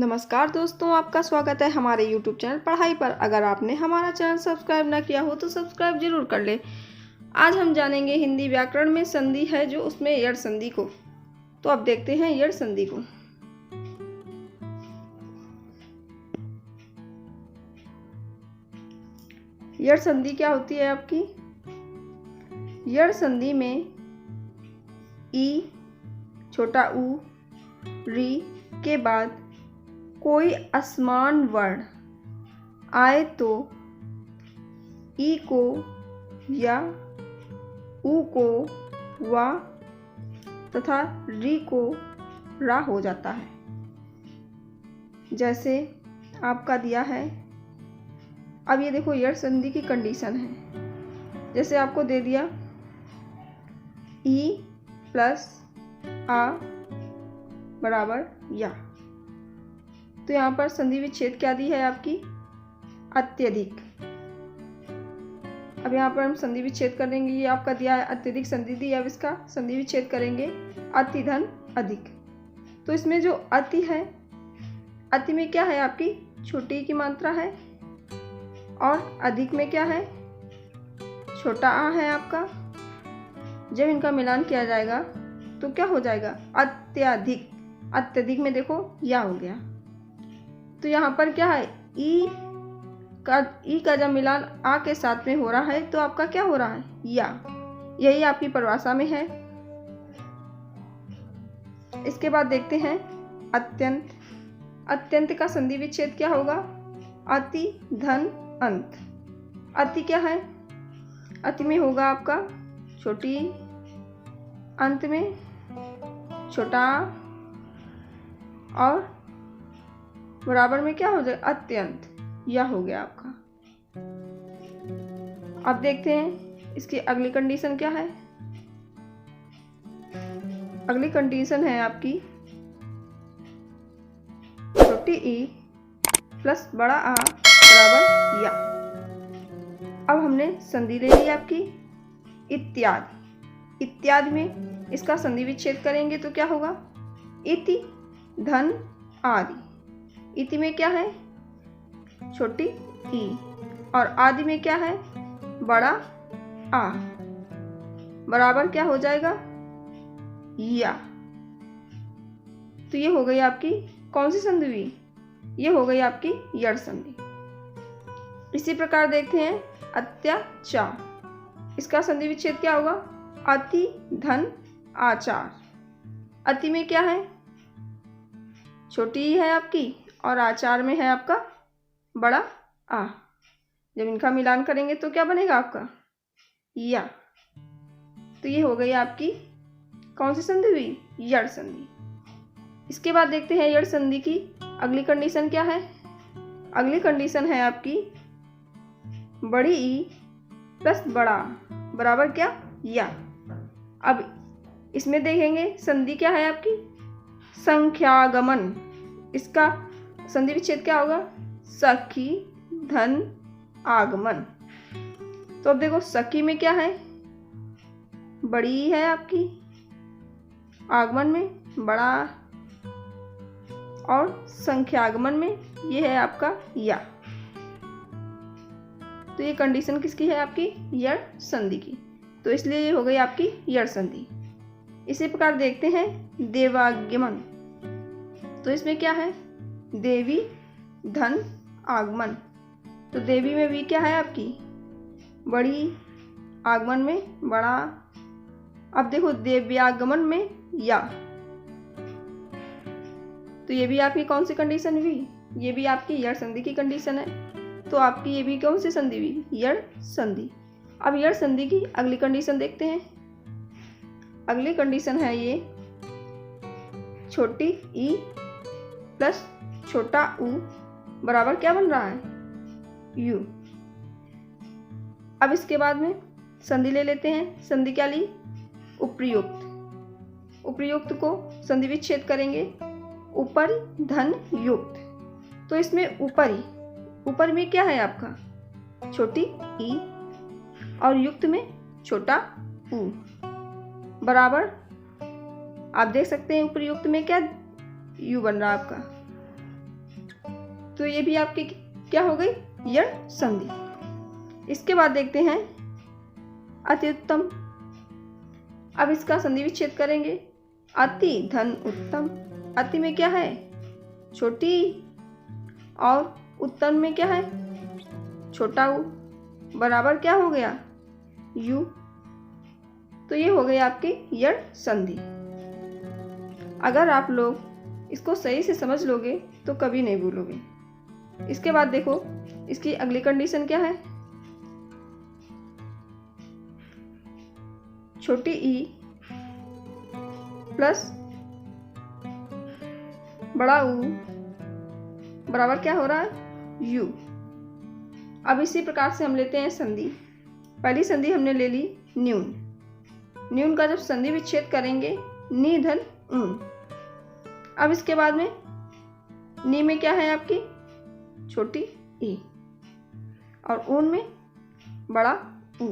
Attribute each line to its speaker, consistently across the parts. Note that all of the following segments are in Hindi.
Speaker 1: नमस्कार दोस्तों, आपका स्वागत है हमारे YouTube चैनल पढ़ाई पर। अगर आपने हमारा चैनल सब्सक्राइब ना किया हो तो सब्सक्राइब जरूर कर ले। आज हम जानेंगे हिंदी व्याकरण में संधि है जो उसमें यड़ संधि को। तो अब देखते हैं यड़ संधि को। यड़ संधि क्या होती है आपकी? यड़ संधि में ई, छोटा ऊ, री के बाद कोई असमान वर्ण आए तो ई को या ऊ को वा तथा री को रा हो जाता है। जैसे आपका दिया है। अब ये देखो यड़ संधि की कंडीशन है। जैसे आपको दे दिया ई प्लस आ बराबर या, तो यहाँ पर संधि विच्छेद क्या दी है आपकी? अत्यधिक। अब यहाँ पर हम संधि विच्छेद करेंगे। ये आपका दिया है अत्यधिक संधि दी। अब इसका संधि विच्छेद करेंगे अति धन अधिक। तो इसमें जो अति है, अति में क्या है आपकी? छोटी की मात्रा है। और अधिक में क्या है? छोटा आ है आपका। जब इनका मिलान किया जाएगा तो क्या हो जाएगा? अत्यधिक। अत्यधिक में देखो या हो गया। तो यहाँ पर क्या है? ई का जब मिलान आ के साथ में हो रहा है तो आपका क्या हो रहा है? या। यही आपकी परिभाषा में है। इसके बाद देखते हैं अत्यंत। अत्यंत का संधि विच्छेद क्या होगा? अति धन अंत। अति क्या है? अति में होगा आपका छोटी, अंत में छोटा और बराबर में क्या हो जाए? अत्यंत। यह हो गया आपका। अब देखते हैं इसकी अगली कंडीशन क्या है। अगली कंडीशन है आपकी छोटी ई प्लस बड़ा आ बराबर या। अब हमने संधि ले ली आपकी इत्यादि। इत्यादि में इसका संधि विच्छेद करेंगे तो क्या होगा? इति धन आदि। इति में क्या है? छोटी ई। और आदि में क्या है? बड़ा आ। बराबर क्या हो जाएगा? या। तो ये हो गई आपकी कौन सी संधि हुई? ये हो गई आपकी यड़ संधि। इसी प्रकार देखते हैं अत्याचार। इसका संधि विच्छेद क्या होगा? अति धन आचार। अति में क्या है? छोटी ई है आपकी और आचार में है आपका बड़ा आ। जब इनका मिलान करेंगे तो क्या बनेगा आपका? या। तो ये हो गई आपकी कौन सी संधि हुई? यड़ संधि। इसके बाद देखते हैं यड़ संधि की अगली कंडीशन क्या है। अगली कंडीशन है आपकी बड़ी ई प्लस बड़ा बराबर क्या? या। अब इसमें देखेंगे संधि क्या है आपकी? संख्यागमन। इसका संधि विच्छेद क्या होगा? सखी धन आगमन। तो अब देखो सखी में क्या है? बड़ी है आपकी। आगमन में बड़ा। और संख्यागमन में ये है आपका या। तो ये कंडीशन किसकी है आपकी? यड़ संधि की। तो इसलिए ये हो गई आपकी यड़ संधि। इसी प्रकार देखते हैं देवागमन। तो इसमें क्या है? देवी धन आगमन। तो देवी में भी क्या है आपकी? बड़ी। आगमन में बड़ा। अब देखो देव्यागमन में या। तो ये भी आपकी कौन सी कंडीशन हुई? ये भी आपकी यड़ संधि की कंडीशन है। तो आपकी ये भी कौन सी संधि हुई? यड़ संधि। अब यड़ संधि की अगली कंडीशन देखते हैं। अगली कंडीशन है ये छोटी ई प्लस छोटा ऊ बराबर क्या बन रहा है? यू। अब इसके बाद में संधि ले लेते हैं। संधि क्या ली? उपर्युक्त। उपर्युक्त को संधि विच्छेद करेंगे ऊपर धन युक्त। तो इसमें ऊपरी, ऊपर में क्या है आपका? छोटी ई और युक्त में छोटा ऊ बराबर। आप देख सकते हैं उपर्युक्त में क्या? यू बन रहा है आपका। तो ये भी आपकी क्या हो गई, यण संधि। इसके बाद देखते हैं अति उत्तम। अब इसका संधि विच्छेद करेंगे। अति धन उत्तम। अति में क्या है, छोटी, और उत्तम में क्या है, छोटा ऊ, बराबर क्या हो गया, यू। तो ये हो गई आपकी यण संधि। अगर आप लोग इसको सही से समझ लोगे तो कभी नहीं भूलोगे। इसके बाद देखो इसकी अगली कंडीशन क्या है, छोटी ई प्लस बड़ा ऊ बराबर क्या हो रहा है, यू। अब इसी प्रकार से हम लेते हैं संधि। पहली संधि हमने ले ली न्यून। न्यून का जब संधि विच्छेद करेंगे, नी धन ऊन। अब इसके बाद में नी में क्या है आपकी, छोटी ई, और ऊन में बड़ा ऊ।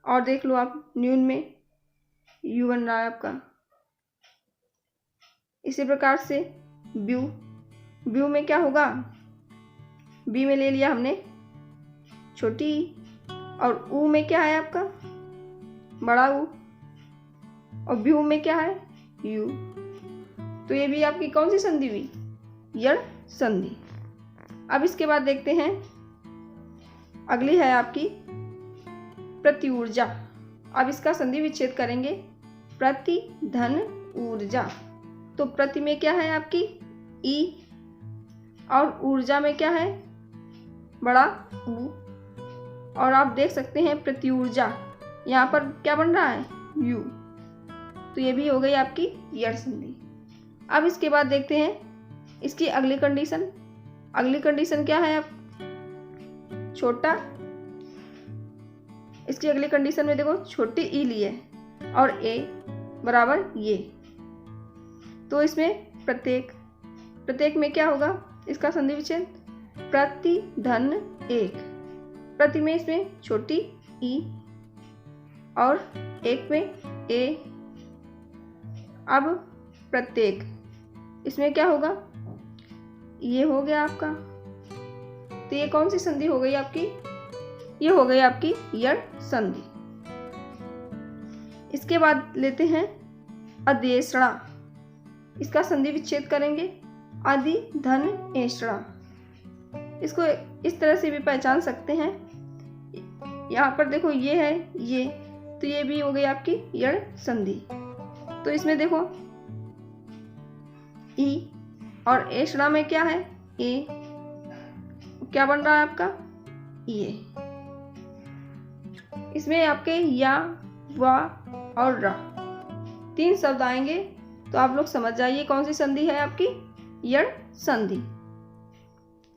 Speaker 1: और देख लो आप, न्यून में यू बन रहा है आपका। इसी प्रकार से ब्यू। ब्यू में क्या होगा, बी में ले लिया हमने छोटी ई, और ऊ में क्या है आपका, बड़ा ऊ, और ब्यू में क्या है, यू। तो ये भी आपकी कौन सी संधि हुई, यण संधि। अब इसके बाद देखते हैं अगली है आपकी प्रति ऊर्जा। अब इसका संधि विच्छेद करेंगे, प्रति धन ऊर्जा। तो प्रति में क्या है आपकी ई, और ऊर्जा में क्या है, बड़ा ऊ। और आप देख सकते हैं प्रति ऊर्जा यहाँ पर क्या बन रहा है, यू। तो ये भी हो गई आपकी यण संधि। अब इसके बाद देखते हैं इसकी अगली कंडीशन। अगली कंडीशन क्या है, अब छोटा, इसकी अगली कंडीशन में देखो छोटी ई लिए और ए बराबर ये। तो इसमें प्रत्येक में क्या होगा इसका संधि विच्छेद, प्रति धन एक। प्रति में इसमें छोटी ई और एक में ए। अब प्रत्येक, इसमें क्या होगा, ये हो गया आपका। तो ये कौन सी संधि हो गई आपकी, ये हो गई आपकी यण संधि। इसके बाद लेते हैं अदेषणा। इसका संधि विच्छेद करेंगे, आदि धन एषणा। इसको इस तरह से भी पहचान सकते हैं, यहाँ पर देखो ये है ये, तो ये भी हो गई आपकी यण संधि। तो इसमें देखो ई और एषणा में क्या है, ए, क्या बन रहा है आपका, ये। इसमें आपके या, वा और रा तीन शब्द आएंगे, तो आप लोग समझ जाइए कौन सी संधि है आपकी, यण संधि।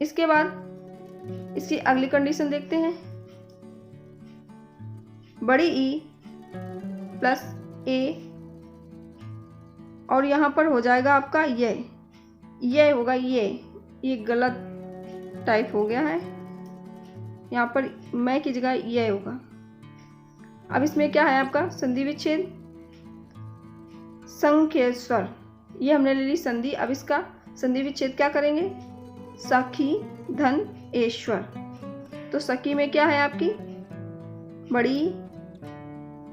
Speaker 1: इसके बाद इसकी अगली कंडीशन देखते हैं, बड़ी ई प्लस ए, और यहाँ पर हो जाएगा आपका ये होगा ये गलत टाइप हो गया है, यहाँ पर मैं की जगह ये होगा। अब इसमें क्या है आपका संधि विच्छेद, संख्येश्वर। ये हमने ले ली संधि। अब इसका संधि विच्छेद क्या करेंगे, सखी धन ईश्वर। तो सखी में क्या है आपकी बड़ी,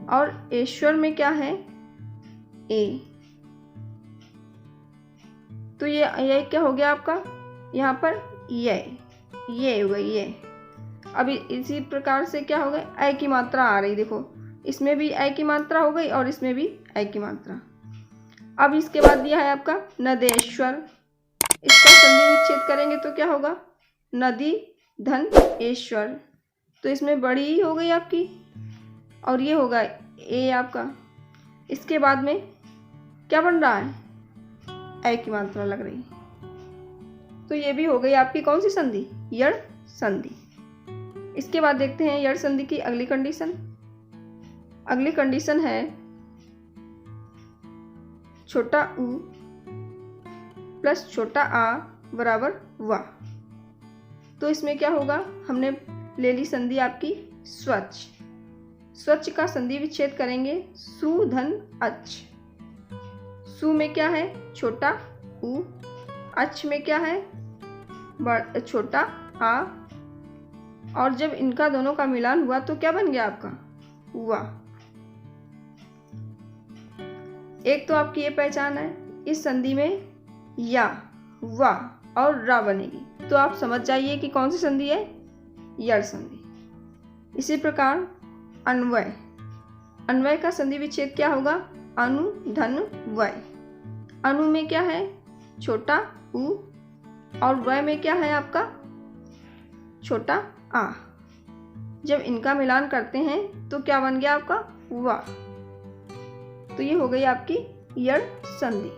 Speaker 1: और ईश्वर में क्या है ए। तो ये क्या हो गया आपका, यहाँ पर ये हो गई ये। अब इसी प्रकार से क्या हो गया, ऐ की मात्रा आ रही, देखो इसमें भी ऐ की मात्रा हो गई और इसमें भी ऐ की मात्रा। अब इसके बाद दिया है आपका नदेश्वर। इसका संधि विच्छेद करेंगे तो क्या होगा, नदी धन ईश्वर। तो इसमें बड़ी ही हो गई आपकी, और ये होगा ए आपका। इसके बाद में क्या बन रहा है, ऐ की मात्रा लग रही। तो ये भी हो गई आपकी कौन सी संधि, यण संधि। इसके बाद देखते हैं यण संधि की अगली कंडीशन। अगली कंडीशन है छोटा ऊ प्लस छोटा आ बराबर वा। तो इसमें क्या होगा, हमने ले ली संधि आपकी स्वच्छ। स्वच्छ का संधि विच्छेद करेंगे, सु धन अच्छ। सु में क्या है छोटा ऊ, अच में क्या है, छोटा आ, और जब इनका दोनों का मिलान हुआ तो क्या बन गया आपका, वा। एक तो आपकी ये पहचान है, इस संधि में या, वा और रा बनेगी, तो आप समझ जाइए कि कौन सी संधि है, यड़ संधि। इसी प्रकार अन्वय, अन्वय का संधि विच्छेद क्या होगा, अनु धन वय। अनु में क्या है, छोटा उ, और वय में क्या है आपका, छोटा आ। जब इनका मिलान करते हैं तो क्या बन गया आपका, वा। तो ये हो गई आपकी यड़ संधि।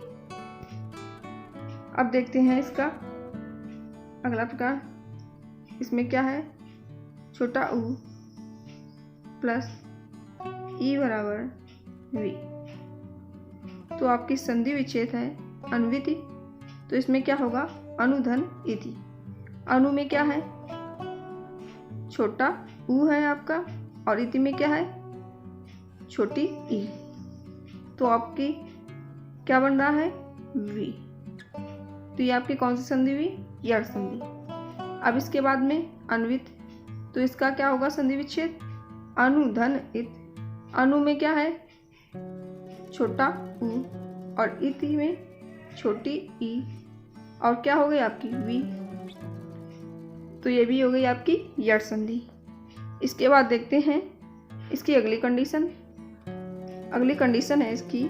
Speaker 1: अब देखते हैं इसका अगला प्रकार। इसमें क्या है, छोटा उ प्लस ई बराबर वी। तो आपकी संधि विच्छेद है अन्विति, तो इसमें क्या होगा, अनुधन इति। अनु में क्या है, छोटा उ है आपका, और इति में क्या है, छोटी ई। तो आपकी क्या बन रहा है, वी। तो ये आपकी कौन सी संधि हुई, यड़ संधि। अब इसके बाद में अन्वित, तो इसका क्या होगा संधि विच्छेद, अनुधन इत। अनु में क्या है, छोटा उ, और इति में छोटी ई, और क्या हो गई आपकी वी। तो ये भी हो गई आपकी यड़ संधि। इसके बाद देखते हैं इसकी अगली कंडीशन। अगली कंडीशन है इसकी,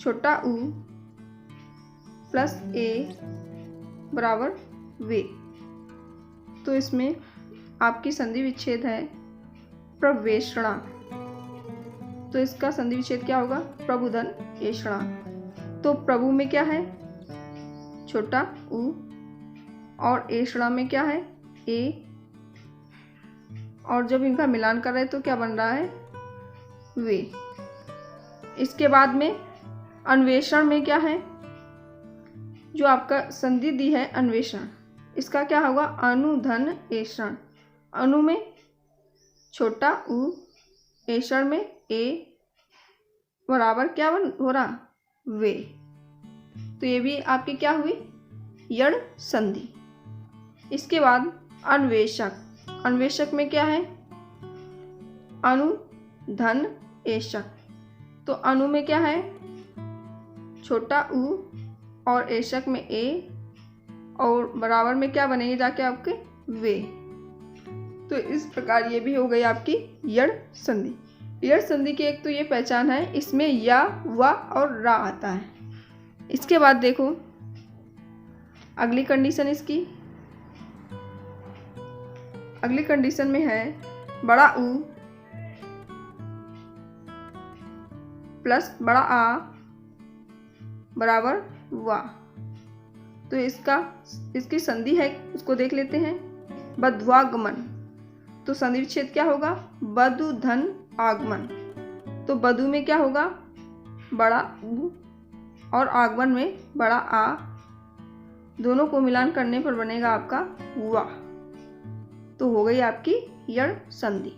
Speaker 1: छोटा उ प्लस ए बराबर वे। तो इसमें आपकी संधि विच्छेद है प्रवेषणा। तो इसका संधि विच्छेद क्या होगा, प्रबुधन एषणा। तो प्रभु में क्या है, छोटा उ, और एषणा में क्या है, ए, और जब इनका मिलान कर रहे हैं तो क्या बन रहा है, वे। इसके बाद में अन्वेषण में क्या है, जो आपका संधि दी है अन्वेषण, इसका क्या होगा, अनुधन एषण। अनु में छोटा उ, एषण में ए बराबर क्या हो रहा, वे। तो ये भी आपकी क्या हुई, यड़ संधि। इसके बाद अन्वेषक। अन्वेषक में क्या है, अनु धन एषक। तो अनु में क्या है, छोटा उ, और एषक में ए, और बराबर में क्या बनेगी जाके आपके, वे। तो इस प्रकार ये भी हो गई आपकी यड़ संधि। यड़ संधि की एक तो ये पहचान है, इसमें या, वा और रा आता है। इसके बाद देखो अगली कंडीशन इसकी। अगली कंडीशन में है बड़ा उ प्लस बड़ा आ बराबर वा। तो इसकी संधि है, उसको देख लेते हैं, बध्वागमन। तो संधि विच्छेद क्या होगा, बधु धन आगमन। तो बधु में क्या होगा, बड़ा उ, और आगमन में बड़ा आ, दोनों को मिलान करने पर बनेगा आपका वा। तो हो गई आपकी यड़ संधि।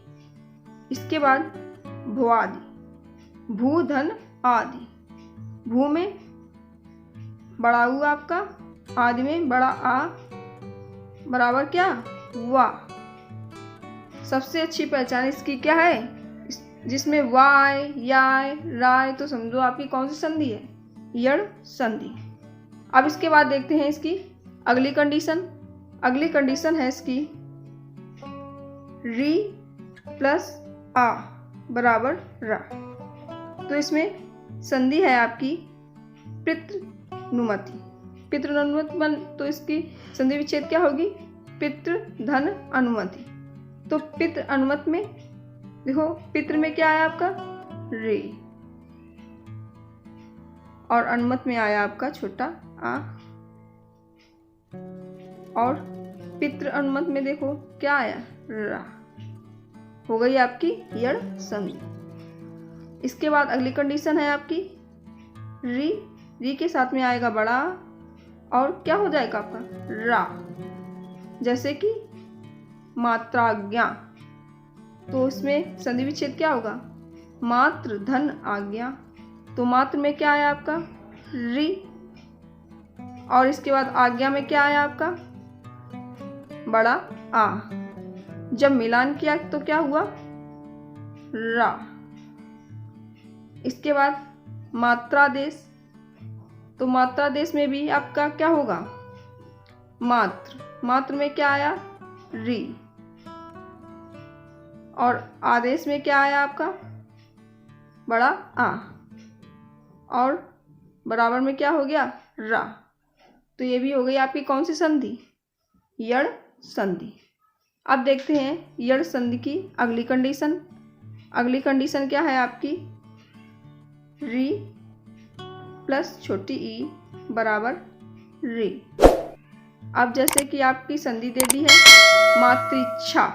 Speaker 1: इसके बाद भुआदि, भू धन आदि। भू में बड़ा उ आपका, आदि में बड़ा आ बराबर क्या, वा। सबसे अच्छी पहचान इसकी क्या है, जिसमें वा आए, या आए, रा आए, तो समझो आपकी कौन सी संधि है, यड़ संधि। अब इसके बाद देखते हैं इसकी अगली कंडीशन। अगली कंडीशन है इसकी री प्लस आ बराबर रा। तो इसमें संधि है आपकी पितृनुमति। पितृनुमति, तो इसकी संधि विच्छेद क्या होगी, पितृ धन अनुमति। तो पितृ अनुमति में देखो, पितृ में क्या आया आपका, रे, और अनुमत में आया आपका छोटा आ। और पितृ अनुमत में देखो क्या आया, रा। हो गई आपकी यड़ संधि। इसके बाद अगली कंडीशन है आपकी री। री के साथ में आएगा बड़ा, और क्या हो जाएगा आपका, रा। जैसे कि मात्राज्ञा। तो इसमें संधि विच्छेद क्या होगा, मात्र धन आज्ञा। तो मात्र में क्या आया आपका, री, और इसके बाद आज्ञा में क्या आया आपका, बड़ा आ। जब मिलान किया तो क्या हुआ, रा। इसके बाद मात्रादेश, तो मात्रादेश में भी आपका क्या होगा, मात्र। मात्र में क्या आया, री। और आदेश में क्या आया आपका, बड़ा आ। और बराबर में क्या हो गया, रा। तो ये भी हो गई आपकी कौन सी संधि, यड़ संधि। अब देखते हैं यड़ संधि की अगली कंडीशन। अगली कंडीशन क्या है आपकी, री प्लस छोटी ई बराबर री। अब जैसे कि आपकी संधि दे दी है मातृच्छा।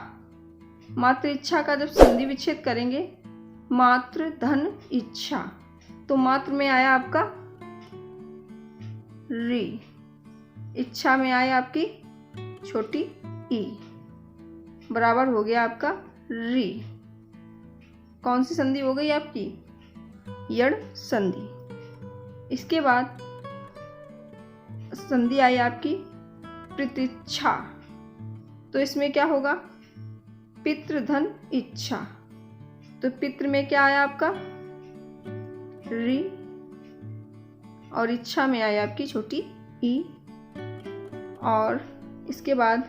Speaker 1: मातृच्छा का जब संधि विच्छेद करेंगे, मात्र धन इच्छा, तो मात्र में आया आपका री, इच्छा में आया आपकी छोटी ई, बराबर हो गया आपका री। कौन सी संधि हो गई आपकी, यड़ संधि। इसके बाद संधि आई आपकी प्रतीक्षा, तो इसमें क्या होगा, पितृ धन इच्छा। तो पितृ में क्या आया आपका री, और इच्छा में आया आपकी छोटी ई। और इसके बाद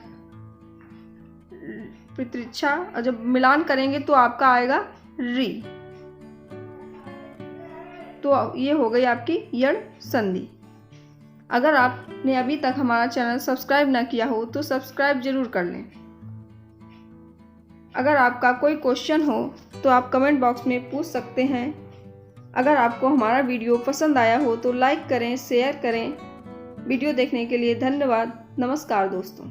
Speaker 1: पितृच्छा, और जब मिलान करेंगे तो आपका आएगा री। तो ये हो गई आपकी यड़ संधि। अगर आपने अभी तक हमारा चैनल सब्सक्राइब ना किया हो तो सब्सक्राइब जरूर कर लें। अगर आपका कोई क्वेश्चन हो तो आप कमेंट बॉक्स में पूछ सकते हैं। अगर आपको हमारा वीडियो पसंद आया हो तो लाइक करें, शेयर करें। वीडियो देखने के लिए धन्यवाद। नमस्कार दोस्तों।